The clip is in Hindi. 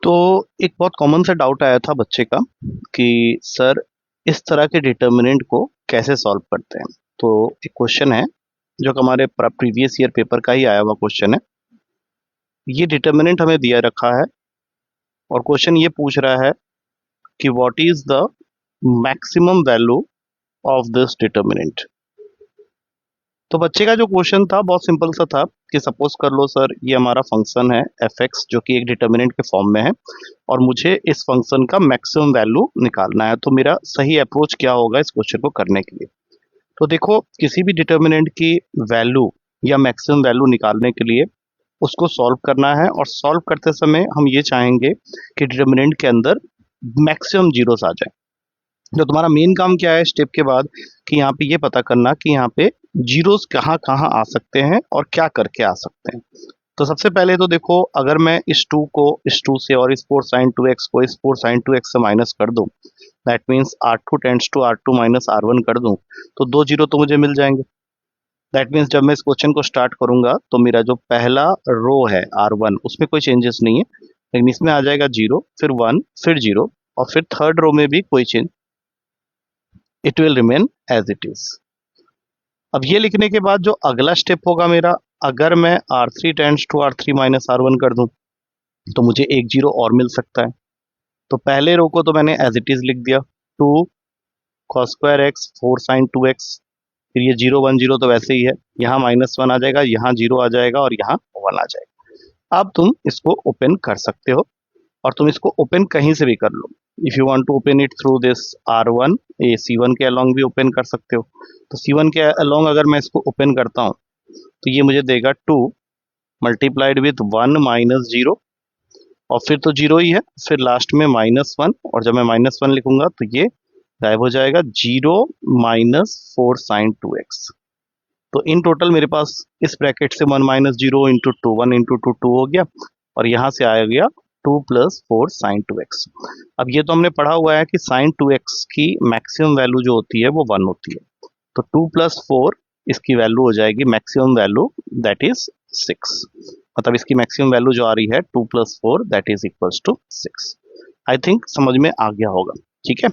तो एक बहुत कॉमन सा डाउट आया था बच्चे का कि सर इस तरह के डिटर्मिनेंट को कैसे सॉल्व करते हैं। तो एक क्वेश्चन है जो कि हमारे प्रीवियस ईयर पेपर का ही आया हुआ क्वेश्चन है। ये डिटर्मिनेंट हमें दिया रखा है और क्वेश्चन ये पूछ रहा है कि what is the maximum value of this determinant. तो बच्चे का जो क्वेश्चन था बहुत सिंपल सा था कि सपोज कर लो सर ये हमारा फंक्शन है एफ एक्स जो कि एक डिटर्मिनेंट के फॉर्म में है और मुझे इस फंक्शन का मैक्सिमम वैल्यू निकालना है। तो मेरा सही अप्रोच क्या होगा इस क्वेश्चन को करने के लिए। तो देखो किसी भी डिटर्मिनेंट की वैल्यू या मैक्सिमम वैल्यू निकालने के लिए उसको सॉल्व करना है और सॉल्व करते समय हम ये चाहेंगे कि डिटर्मिनेंट के अंदर मैक्सिमम जीरोस आ जाए। तो तुम्हारा मेन काम क्या है स्टेप के बाद कि यहाँ पे ये पता करना कि यहाँ पे जीरोस कहाँ कहाँ आ सकते हैं और क्या करके आ सकते हैं। तो सबसे पहले तो देखो अगर मैं इस 2 को इस 2 से और इस 4 sin 2x को इस 4 sin 2x से माइनस कर दूं, that means R2 tends to R2 minus R1 कर दूं तो 2 जीरो तो मुझे मिल जाएंगे। दैट मीन्स जब मैं इस क्वेश्चन को स्टार्ट करूंगा तो मेरा जो पहला रो है R1 उसमें कोई चेंजेस नहीं है, लेकिन इसमें आ जाएगा 0 फिर 1 फिर 0 और फिर थर्ड रो में भी कोई change, it will remain as it is. अब ये लिखने के बाद जो अगला स्टेप होगा मेरा, अगर मैं R3 tends to R3 minus R1 कर दूं तो मुझे एक जीरो और मिल सकता है। तो पहले रो को तो मैंने एज इट इज लिख दिया, 2 cos square x 4 sin 2x, फिर ये 0 1 0 तो वैसे ही है, यहाँ -1 आ जाएगा, यहाँ 0 आ जाएगा और यहाँ 1 आ जाएगा। अब तुम इसको ओपन कर सकते हो और तुम इसको ओपन कहीं से भी कर लो। If you want to open it through this R1, ये C1 के अलोंग भी ओपन कर सकते हो। तो C1 के अलोंग अगर मैं इसको ओपन करता हूँ तो ये मुझे देगा 2 मल्टीप्लाइड विथ 1 माइनस 0 और फिर तो 0 ही है, फिर लास्ट में -1 और जब मैं -1 लिखूंगा तो ये गायब हो जाएगा, 0 माइनस 4 sin 2x। तो इन टोटल मेरे पास इस ब्रैकेट से 1 माइनस 0 इंटू 2 1 इंटू 2 2 हो गया और यहाँ से आ गया 2 प्लस 4 sin 2x। अब ये तो हमने पढ़ा हुआ है कि sin 2x की मैक्सिमम वैल्यू जो होती है वो 1 होती है। तो 2 प्लस 4 इसकी वैल्यू हो जाएगी मैक्सिमम वैल्यू, दैट इज 6। मतलब इसकी मैक्सिमम वैल्यू जो आ रही है 2 plus 4 that is equals to 6। I think समझ में आ गया होगा। ठीक है।